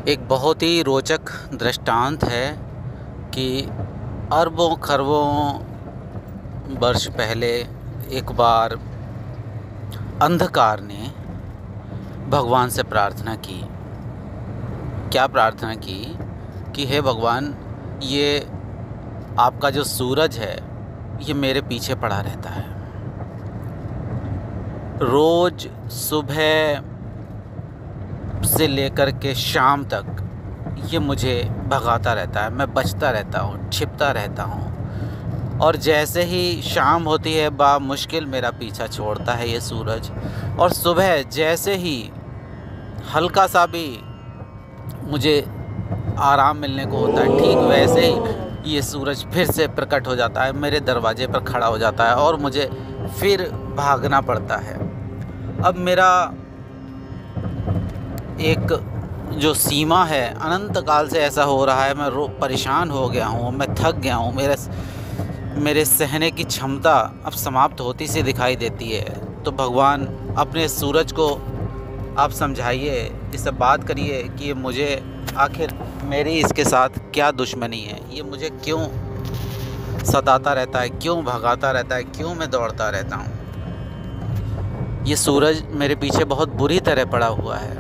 एक बहुत ही रोचक दृष्टांत है कि अरबों खरबों वर्ष पहले एक बार अंधकार ने भगवान से प्रार्थना की। क्या प्रार्थना की कि हे भगवान, ये आपका जो सूरज है ये मेरे पीछे पड़ा रहता है। रोज़ सुबह से लेकर के शाम तक ये मुझे भगाता रहता है, मैं बचता रहता हूँ, छिपता रहता हूँ, और जैसे ही शाम होती है मुश्किल मेरा पीछा छोड़ता है ये सूरज, और सुबह जैसे ही हल्का सा भी मुझे आराम मिलने को होता है, ठीक वैसे ही ये सूरज फिर से प्रकट हो जाता है, मेरे दरवाजे पर खड़ा हो जाता है और मुझे फिर भागना पड़ता है। अब मेरा एक जो सीमा है, अनंत काल से ऐसा हो रहा है, मैं परेशान हो गया हूँ, मैं थक गया हूँ, मेरे सहने की क्षमता अब समाप्त होती सी दिखाई देती है। तो भगवान अपने सूरज को आप समझाइए, इससे बात करिए कि ये मुझे आखिर मेरी इसके साथ क्या दुश्मनी है, ये मुझे क्यों सताता रहता है, क्यों भगाता रहता है, क्यों मैं दौड़ता रहता हूँ। ये सूरज मेरे पीछे बहुत बुरी तरह पड़ा हुआ है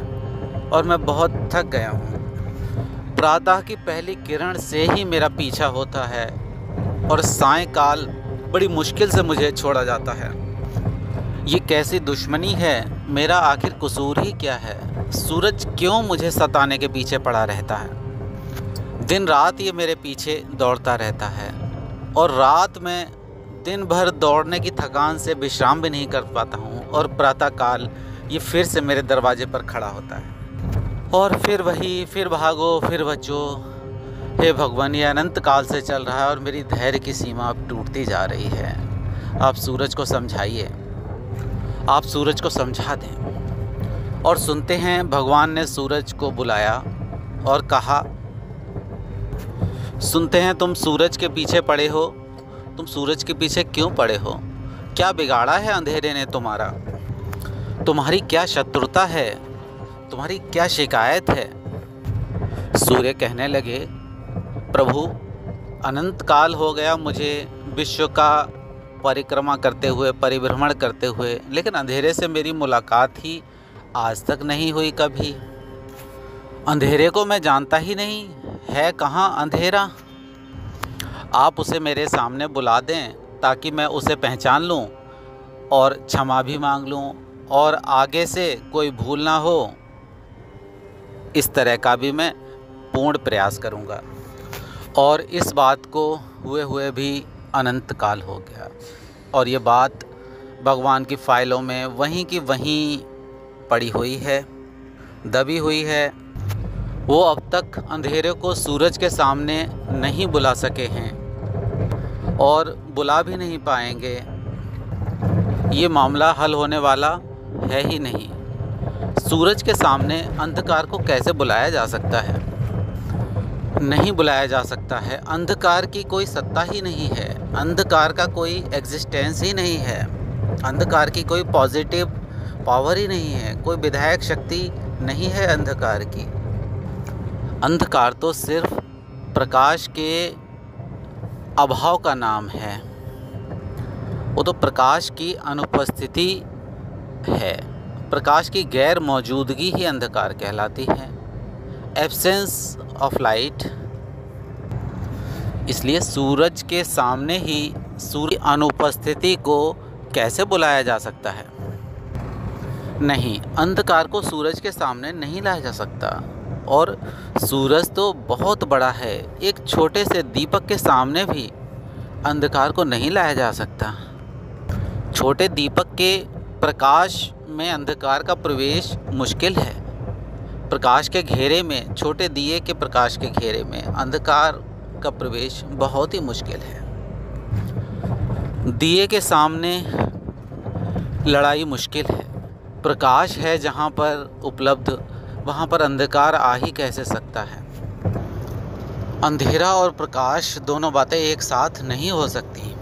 और मैं बहुत थक गया हूँ। प्रातः की पहली किरण से ही मेरा पीछा होता है और सायंकाल बड़ी मुश्किल से मुझे छोड़ा जाता है। ये कैसी दुश्मनी है, मेरा आखिर कसूर ही क्या है? सूरज क्यों मुझे सताने के पीछे पड़ा रहता है? दिन रात ये मेरे पीछे दौड़ता रहता है और रात में दिन भर दौड़ने की थकान से विश्राम भी नहीं कर पाता हूँ, और प्रातःकाल ये फिर से मेरे दरवाजे पर खड़ा होता है और फिर वही, फिर भागो फिर बचो। हे भगवान, ये अनंत काल से चल रहा है और मेरी धैर्य की सीमा अब टूटती जा रही है। आप सूरज को समझाइए, आप सूरज को समझा दें। और सुनते हैं भगवान ने सूरज को बुलाया और कहा, सुनते हैं तुम सूरज के पीछे पड़े हो, तुम सूरज के पीछे क्यों पड़े हो? क्या बिगाड़ा है अंधेरे ने तुम्हारा? तुम्हारी क्या शत्रुता है? तुम्हारी क्या शिकायत है? सूर्य कहने लगे, प्रभु, अनंत काल हो गया मुझे विश्व का परिक्रमा करते हुए, परिभ्रमण करते हुए, लेकिन अंधेरे से मेरी मुलाकात ही आज तक नहीं हुई कभी। अंधेरे को मैं जानता ही नहीं, है कहाँ अंधेरा? आप उसे मेरे सामने बुला दें ताकि मैं उसे पहचान लूं और क्षमा भी मांग लूं, और आगे से कोई भूल ना हो, इस तरह का भी मैं पूर्ण प्रयास करूंगा। और इस बात को हुए हुए भी अनंत काल हो गया और ये बात भगवान की फाइलों में वहीं की वहीं पड़ी हुई है, दबी हुई है। वो अब तक अंधेरे को सूरज के सामने नहीं बुला सके हैं और बुला भी नहीं पाएंगे। ये मामला हल होने वाला है ही नहीं। सूरज के सामने अंधकार को कैसे बुलाया जा सकता है? नहीं बुलाया जा सकता है। अंधकार की कोई सत्ता ही नहीं है, अंधकार का कोई एग्जिस्टेंस ही नहीं है, अंधकार की कोई पॉजिटिव पावर ही नहीं है, कोई विधायक शक्ति नहीं है अंधकार की। अंधकार तो सिर्फ प्रकाश के अभाव का नाम है, वो तो प्रकाश की अनुपस्थिति है। प्रकाश की गैर मौजूदगी ही अंधकार कहलाती है, एब्सेंस ऑफ लाइट। इसलिए सूरज के सामने ही सूर्य अनुपस्थिति को कैसे बुलाया जा सकता है? नहीं, अंधकार को सूरज के सामने नहीं लाया जा सकता। और सूरज तो बहुत बड़ा है, एक छोटे से दीपक के सामने भी अंधकार को नहीं लाया जा सकता। छोटे दीपक के प्रकाश में अंधकार का प्रवेश मुश्किल है। प्रकाश के घेरे में, छोटे दिए के प्रकाश के घेरे में अंधकार का प्रवेश बहुत ही मुश्किल है। दिए के सामने लड़ाई मुश्किल है। प्रकाश है जहाँ पर उपलब्ध, वहाँ पर अंधकार आ ही कैसे सकता है? अंधेरा और प्रकाश दोनों बातें एक साथ नहीं हो सकती।